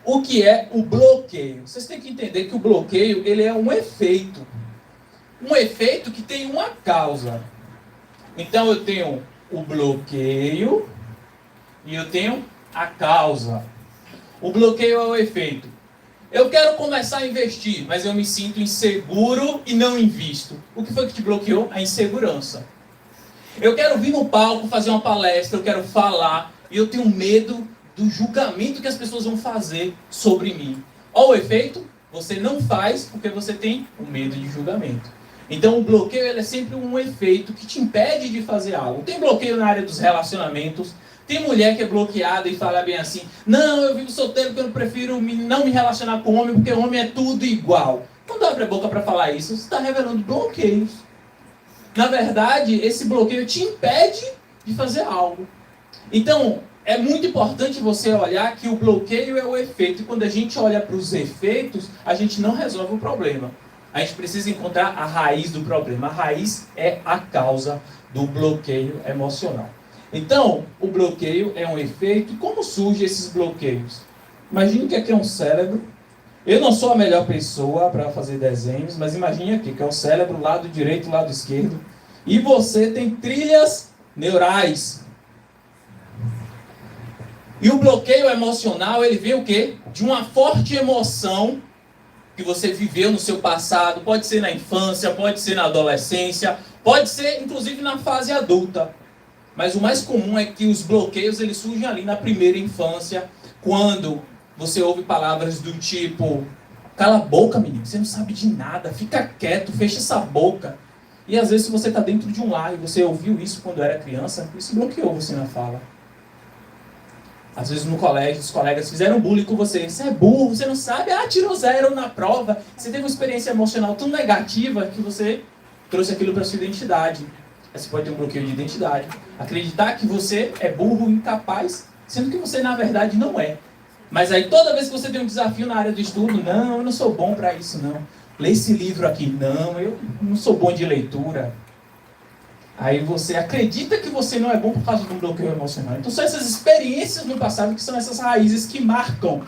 O que é o bloqueio? Vocês têm que entender que o bloqueio ele é um efeito. Um efeito que tem uma causa. Então eu tenho o bloqueio e eu tenho a causa. O bloqueio é o efeito. Eu quero começar a investir, mas eu me sinto inseguro e não invisto. O que foi que te bloqueou? A insegurança. Eu quero vir no palco fazer uma palestra, eu quero falar, e eu tenho medo do julgamento que as pessoas vão fazer sobre mim. Olha o efeito, você não faz porque você tem o medo de julgamento. Então o bloqueio ele é sempre um efeito que te impede de fazer algo. Tem bloqueio na área dos relacionamentos, tem mulher que é bloqueada e fala bem assim, não, eu vivo solteiro porque eu prefiro não me relacionar com homem porque homem é tudo igual. Quando abre a boca para falar isso, você está revelando bloqueios. Na verdade, esse bloqueio te impede de fazer algo. Então, é muito importante você olhar que o bloqueio é o efeito. E quando a gente olha para os efeitos, a gente não resolve o problema. A gente precisa encontrar a raiz do problema. A raiz é a causa do bloqueio emocional. Então, o bloqueio é um efeito. E como surgem esses bloqueios? Imagine que aqui é um cérebro. Eu não sou a melhor pessoa para fazer desenhos, mas imagine aqui que é o cérebro, lado direito, lado esquerdo. E você tem trilhas neurais. E o bloqueio emocional, ele vem o quê? De uma forte emoção que você viveu no seu passado. Pode ser na infância, pode ser na adolescência, pode ser inclusive na fase adulta. Mas o mais comum é que os bloqueios eles surgem ali na primeira infância, quando você ouve palavras do tipo, cala a boca, menino, você não sabe de nada, fica quieto, fecha essa boca. E às vezes se você está dentro de um lar e você ouviu isso quando era criança, isso bloqueou você na fala. Às vezes no colégio, os colegas fizeram bullying com você. Você é burro, você não sabe, tirou 0 na prova. Você teve uma experiência emocional tão negativa que você trouxe aquilo para a sua identidade. Aí você pode ter um bloqueio de identidade. Acreditar que você é burro, incapaz, sendo que você na verdade não é. Mas aí toda vez que você tem um desafio na área do estudo, não, eu não sou bom para isso não. Lê esse livro aqui, não, eu não sou bom de leitura. Aí você acredita que você não é bom por causa de um bloqueio emocional. Então são essas experiências no passado que são essas raízes que marcam.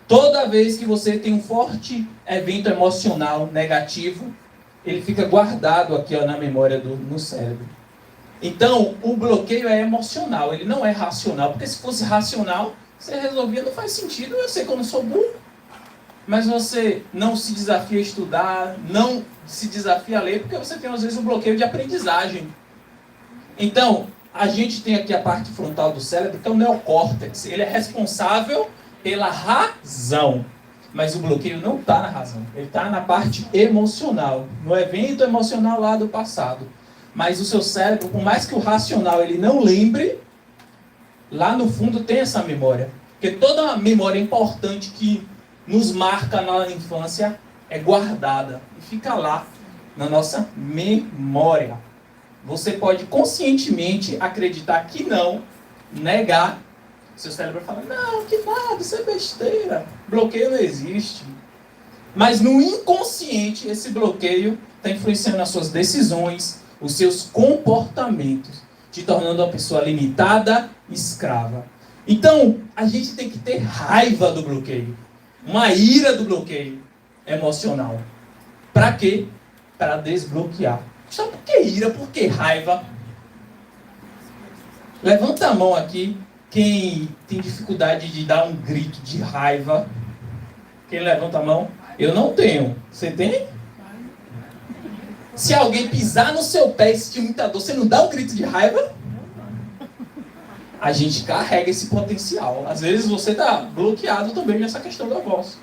Toda vez que você tem um forte evento emocional negativo, ele fica guardado aqui na memória no cérebro. Então o bloqueio é emocional, ele não é racional. Porque se fosse racional, você resolvia, não faz sentido, eu sei que eu não sou burro. Mas você não se desafia a estudar, não se desafia a ler, porque você tem às vezes um bloqueio de aprendizagem. Então, a gente tem aqui a parte frontal do cérebro, que é o neocórtex. Ele é responsável pela razão. Mas o bloqueio não está na razão. Ele está na parte emocional, no evento emocional lá do passado. Mas o seu cérebro, por mais que o racional ele não lembre, lá no fundo tem essa memória. Porque toda memória importante que nos marca na infância é guardada. E fica lá, na nossa memória. Você pode conscientemente acreditar que não, negar. Seu cérebro fala, não, que nada, isso é besteira. Bloqueio não existe. Mas no inconsciente, esse bloqueio está influenciando as suas decisões, os seus comportamentos, te tornando uma pessoa limitada, escrava. Então, a gente tem que ter raiva do bloqueio. Uma ira do bloqueio emocional. Para quê? Para desbloquear. Só por que ira? Por que raiva? Levanta a mão aqui. Quem tem dificuldade de dar um grito de raiva? Quem levanta a mão? Eu não tenho. Você tem? Se alguém pisar no seu pé e sentir muita dor, você não dá um grito de raiva? A gente carrega esse potencial. Às vezes você está bloqueado também nessa questão da voz.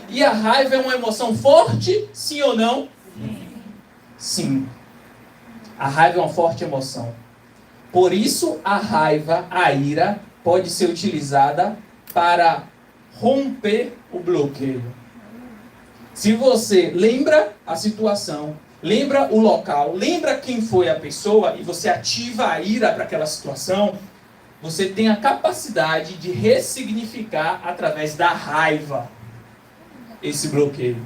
E a raiva é uma emoção forte, sim ou não? Sim. A raiva é uma forte emoção. Por isso, a raiva, a ira, pode ser utilizada para romper o bloqueio. Se você lembra a situação, lembra o local, lembra quem foi a pessoa e você ativa a ira para aquela situação, você tem a capacidade de ressignificar através da raiva esse bloqueio.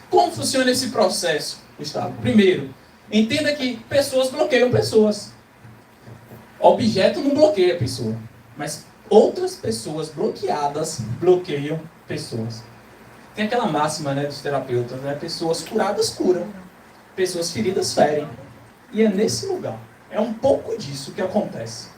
Como funciona esse processo, Gustavo? Primeiro, entenda que pessoas bloqueiam pessoas. Objeto não bloqueia a pessoa, mas Outras pessoas bloqueadas bloqueiam pessoas. Tem aquela máxima, né, dos terapeutas, né? Pessoas curadas curam, pessoas feridas ferem. E é nesse lugar, é um pouco disso que acontece.